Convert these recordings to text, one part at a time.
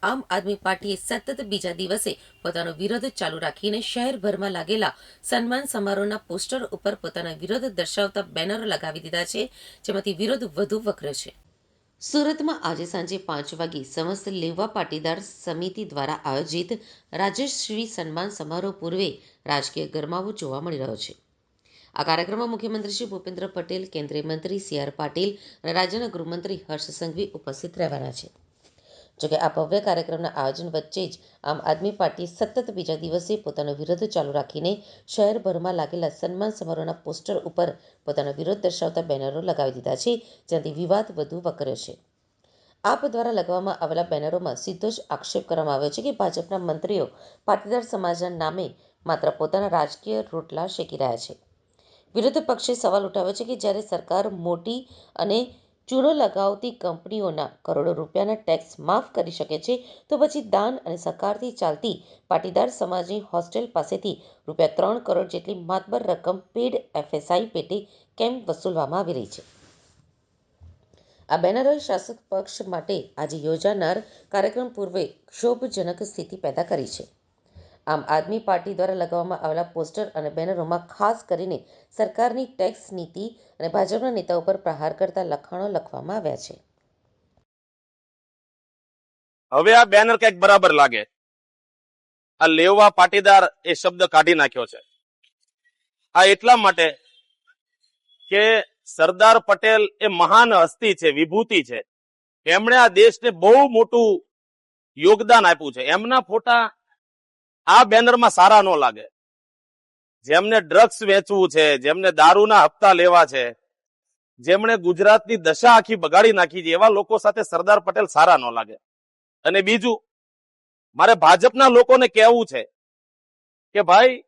આમ આદમી પાર્ટીએ સતત બીજા દિવસે પોતાનો વિરોધ ચાલુ રાખીને શહેરભરમાં લાગેલા સન્માન સમારોહના પોસ્ટર ઉપર પોતાના વિરોધ દર્શાવતા બેનરો લગાવી દીધા છે, જેમાંથી વિરોધ વધુ વકર્યો છે. સુરતમાં આજે સાંજે 5 વાગે સમસ્ત લેવા પાટીદાર સમિતિ દ્વારા આયોજિત રાજ્યશ્રી સન્માન સમારોહ પૂર્વે રાજકીય ગરમાવો જોવા મળી રહ્યો છે. આ કાર્યક્રમમાં મુખ્યમંત્રી શ્રી ભૂપેન્દ્ર પટેલ, કેન્દ્રીય મંત્રી સી.આર. પાટીલ અને રાજ્યના ગૃહમંત્રી હર્ષ સંઘવી ઉપસ્થિત રહેવાના છે. જોકે આ ભવ્ય કાર્યક્રમના આયોજન વચ્ચે જ આમ આદમી પાર્ટીએ સતત બીજા દિવસે પોતાનો વિરોધ ચાલુ રાખીને શહેરભરમાં લાગેલા સન્માન સમારોહના પોસ્ટર ઉપર પોતાનો વિરોધ દર્શાવતા બેનરો લગાવી દીધા છે, જેનાથી વિવાદ વધુ વકર્યો છે. આપ દ્વારા લગાવવામાં આવેલા બેનરોમાં સીધો જ આક્ષેપ કરવામાં આવ્યો છે કે ભાજપના મંત્રીઓ પાટીદાર સમાજના નામે માત્ર પોતાના રાજકીય રોટલા શેકી રહ્યા છે. વિરોધ પક્ષે સવાલ ઉઠાવ્યો છે કે જ્યારે સરકાર મોટી અને ચૂનો લગાવતી કંપનીઓના કરોડો રૂપિયાના ટેક્સ માફ કરી શકે છે, તો પછી દાન અને સહકારથી ચાલતી પાટીદાર સમાજની હોસ્ટેલ પાસેથી ₹3 કરોડ જેટલી માતબર રકમ પેડ એફએસઆઈ પેટે કેમ વસૂલવામાં આવી રહી છે? આ બેનરોએ શાસક પક્ષ માટે આજે યોજાનાર કાર્યક્રમ પૂર્વે ક્ષોભજનક સ્થિતિ પેદા કરી છે. આમ આદમી પાર્ટી દ્વારા લગાવવામાં આવેલા પોસ્ટર અને બેનરોમાં ખાસ કરીને સરકારની ટેક્સ નીતિ અને ભાજપના નેતાઓ પર પ્રહાર કરતા લખાણો લખવામાં આવ્યા છે. હવે આ બેનર કંઈક બરાબર લાગે. આ લેવા પાટીદાર એ શબ્દ કાઢી નાખ્યો છે. આ એટલા માટે કે સરદાર પટેલ એ મહાન હસ્તી છે, વિભૂતિ છે. એમણે આ દેશને બહુ મોટું યોગદાન આપ્યું છે. એમના ફોટા આ બેનરમાં સારા ન લાગે. જેમને ડ્રગ્સ વેચવું છે, જેમને દારૂના હપ્તા લેવા છે, જેમણે ગુજરાતની દશા આખી બગાડી નાખી છે, એવા લોકો સાથે સરદાર પટેલ સારા ન લાગે. અને બીજું, મારે ભાજપના લોકોને કહેવું છે કે ભાઈ,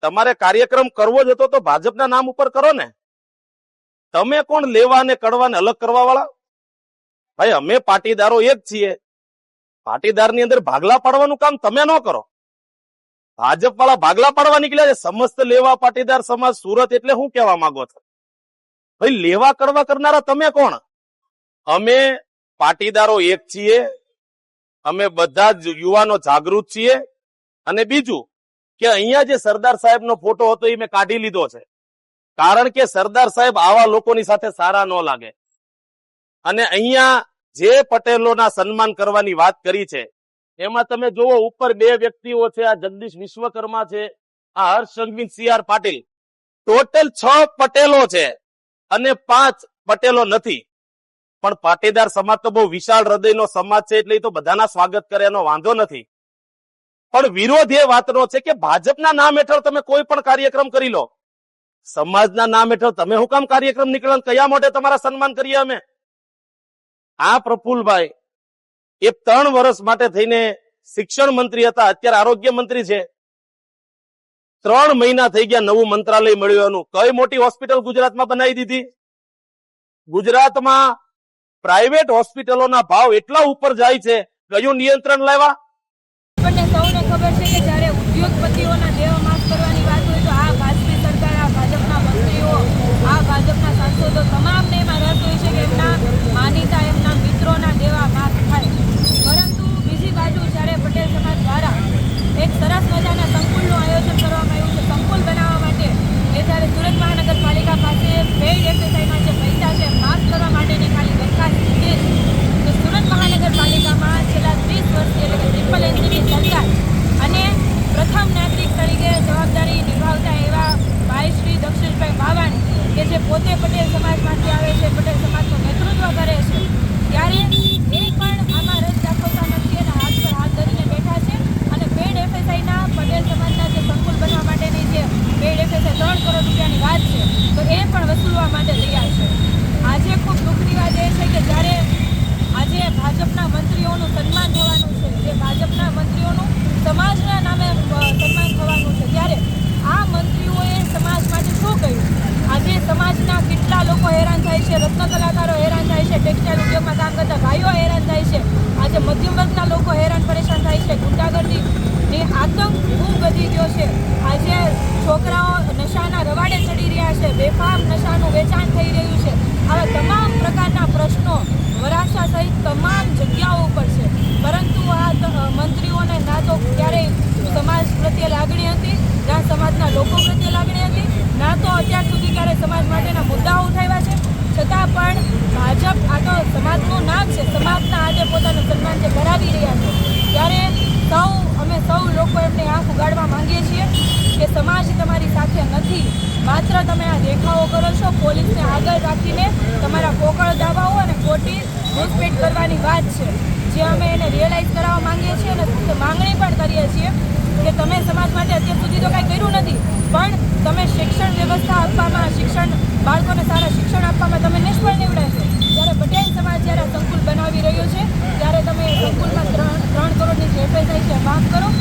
તમારે કાર્યક્રમ કરવો જ હતો તો ભાજપના નામ ઉપર કરો ને. તમે કોણ લેવા ને કડવાને અલગ કરવા વાળા? ભાઈ, અમે પાટીદારો એક છીએ. પાટીદારની અંદર ભાગલા પાડવાનું કામ તમે ન કરો. ભાજપ વાળા ભાગલા પાડવા નીકળ્યા છે. સમસ્ત લેવા પાટીદાર સમાજ સુરત એટલે શું કહેવા માંગો છો? ભાઈ, લેવા કડવા કરનારા તમે કોણ? અમે પાટીદારો એક છીએ. અમે બધા જ યુવાનો જાગૃત છીએ. અને બીજું કે અહીંયા જે સરદાર સાહેબનો ફોટો હતો એ મેં કાઢી લીધો છે, કારણ કે સરદાર સાહેબ આવા લોકોની સાથે સારા ન લાગે. અને અહીંયા જે પટેલોના સન્માન કરવાની વાત કરી છે એમાં તમે જુઓ, ઉપર 2 વ્યક્તિઓ છે. આ જગદીશ વિશ્વકર્મા છે, આ હર્ષ સંઘવી, સી.આર. પાટીલ. ટોટલ 6 પટેલો છે અને 5 પટેલો નથી. પણ પાટીદાર સમાજ તો બહુ વિશાળ હૃદયનો સમાજ છે, એટલે તો બધાના સ્વાગત કરે, એનો વાંધો નથી. પણ વિરોધ એ વાતનો છે કે ભાજપના નામ હેઠળ તમે કોઈ પણ કાર્યક્રમ કરી લો, સમાજના નામ હેઠળ તમે શું કામ કાર્યક્રમ નીકળ્યા? કયા માટે તમારા સન્માન કરીએ અમે? આ પ્રફુલ્લભાઈ એ 3 વર્ષ માટે થઈને શિક્ષણ મંત્રી હતા, અત્યારે આરોગ્ય મંત્રી છે. 3 મહિના થઈ ગયા નવું મંત્રાલય મળ્યું એનું. કઈ મોટી હોસ્પિટલ ગુજરાતમાં બનાવી દીધી? ગુજરાતમાં પ્રાઇવેટ હોસ્પિટલોના ભાવ એટલા ઉપર જાય છે, કયું નિયંત્રણ લાવ્યા? આપણને સૌને ખબર છે કે જ્યારે ઉદ્યોગપતિઓના દેવા માફ કરવાની વાત હોય તો આ ભાજપી સરકાર, આ ભાજપના મંત્રીઓ, આ ભાજપના સાંસદો તમામને એમાં રસ હોય છે કે એમના માનીતા, એમના મિત્રોના દેવા માફ થાય. પરંતુ બીજી બાજુ જ્યારે પટેલ સમાજ દ્વારા એક સરસ મજાના સંકુલનું આયોજન કરવામાં આવ્યું છે, સંકુલ બનાવવા માટે એ જ્યારે સુરત મહાનગરપાલિકા પાસે પેઇડ એફએસઆઈના જે પૈસા છે માફ કરવા માટેની ખાલી દરખાસ્ત છે, તો સુરત મહાનગરપાલિકામાં છેલ્લા 30 વર્ષથી એટલે કે ટ્રિપલ એન્જિનની સરકાર અને પ્રથમ નાગરિક તરીકે જવાબદારી નિભાવતા એવા ભાઈ શ્રી દક્ષેશભાઈ બાવાણી, કે જે પોતે પટેલ સમાજમાંથી આવે છે, પટેલ સમાજનું નેતૃત્વ કરે છે, ત્યારે એ પણ આમાં રસ દાખવતા નથી અને હાથ પર હાથ ધરીને બેઠા છે. અને પેડ એફએસઆઈના પટેલ સમાજના જે સંકુલ બનવા માટેની જે પેડ એફએસઆઈ 3 કરોડ રૂપિયાની વાત છે, તો એ પણ વસૂલવા માટે તૈયાર છે. આજે ખૂબ દુઃખની વાત એ છે કે જ્યારે આજે ભાજપના મંત્રીઓનું સન્માન થવાનું છે, જે ભાજપના મંત્રીઓનું સમાજના નામે સન્માન થવાનું છે, ત્યારે આ મંત્રીઓએ સમાજ માટે શું કર્યું? આજે સમાજના કેટલા લોકો હેરાન થાય છે, રત્ન કલાકારો હેરાન થાય છે, ટેક્સટાઇલ ઉદ્યોગમાં કામ કરતા ભાઈઓ હેરાન થાય છે, આજે મધ્યમ વર્ગના લોકો હેરાન પરેશાન થાય છે, ગુંડાગર્દીની આતંક ખૂબ વધી ગયો છે. આજે છોકરાઓ નશાના રવાડે ચડી રહ્યા છે, બેફામ નશાનું વેચાણ થઈ રહ્યું છે. આવા તમામ પ્રકારના પ્રશ્નો વરાછા સહિત તમામ જગ્યાઓ ઉપર છે. પરંતુ આ સમાજના લોકો પ્રત્યે લાગણી હતી, ના તો અત્યાર સુધી ક્યારે સમાજ માટેના મુદ્દાઓ ઉઠાવ્યા છે. છતાં પણ ભાજપ આ તો સમાજનું નામ છે, સમાજના આજે પોતાનું સન્માન જે કરાવી રહ્યા છે, ત્યારે અમે સૌ લોકો એમને આંખ ઉગાડવા માંગીએ છીએ કે સમાજ તમારી સાથે નથી. માત્ર તમે આ દેખાવો કરો છો, પોલીસને આગળ રાખીને તમારા પોકળ દાવાઓ અને ખોટી ઘૂસપેઠ કરવાની વાત છે, જે અમે એને રિયલાઇઝ કરાવવા માંગીએ છીએ અને માંગણી પણ કરીએ છીએ કે તમે સમાજ માટે અત્યાર સુધી તો કાંઈ કર્યું નથી, પણ તમે શિક્ષણ વ્યવસ્થા આપવામાં, બાળકોને સારા શિક્ષણ આપવામાં તમે નિષ્ફળ નીવડ્યા છો. ત્યારે પટેલ સમાજ જ્યારે સંકુલ બનાવી રહ્યો છે, ત્યારે તમે સંકુલમાં 3 કરોડની જે FSI છે માફ કરો.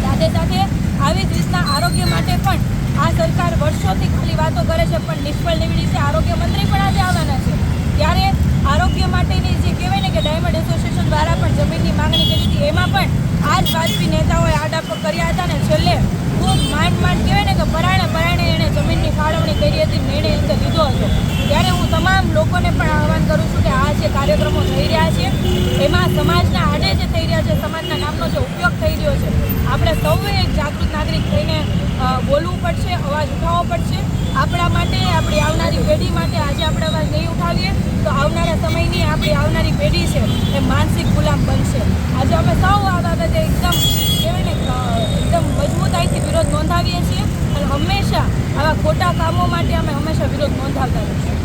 સાથે સાથે આવી જ રીતના આરોગ્ય માટે પણ આ સરકાર વર્ષોથી ખાલી વાતો કરે છે પણ નિષ્ફળ નીવડી છે. આરોગ્ય મંત્રી પણ આજે આવવાના છે, ત્યારે આરોગ્ય માટેની જે કહેવાય ને કે ડાયમંડ એસોસિએશન દ્વારા પણ જમીનની માંગણી કરી હતી, એમાં પણ આ જ ભાજપી નેતાઓએ આડાપો કર્યા હતા ને છેલ્લે ખૂબ માંડ કહેવાય ને કે પરાણે એણે જમીનની ફાળવણી કરી હતી, નિર્ણય અંદર લીધો હતો. ત્યારે હું તમામ લોકોને પણ આહવાન કરું છું કે આ જે કાર્યક્રમો થઈ રહ્યા છે એમાં સમાજના આડે જે થઈ રહ્યા છે, સમાજના નામનો જે ઉપયોગ થઈ રહ્યો છે, આપણે સૌએ એક જાગૃત નાગરિક થઈને બોલવું પડશે, અવાજ ઉઠાવવો પડશે. આપણા માટે, આપણી આવનારી પેઢી માટે આજે આપણે અવાજ નહીં ઉઠાવીએ તો આવનારા સમયની આપણી આવનારી પેઢી છે એ માનસિક ગુલામ બનશે. આજે અમે સૌ આ બાબતે એકદમ કહેવાય ને એકદમ મજબૂતાઈથી વિરોધ નોંધાવીએ છીએ અને હંમેશા આવા ખોટા કામો માટે અમે હંમેશા વિરોધ નોંધાવતા રહીશું.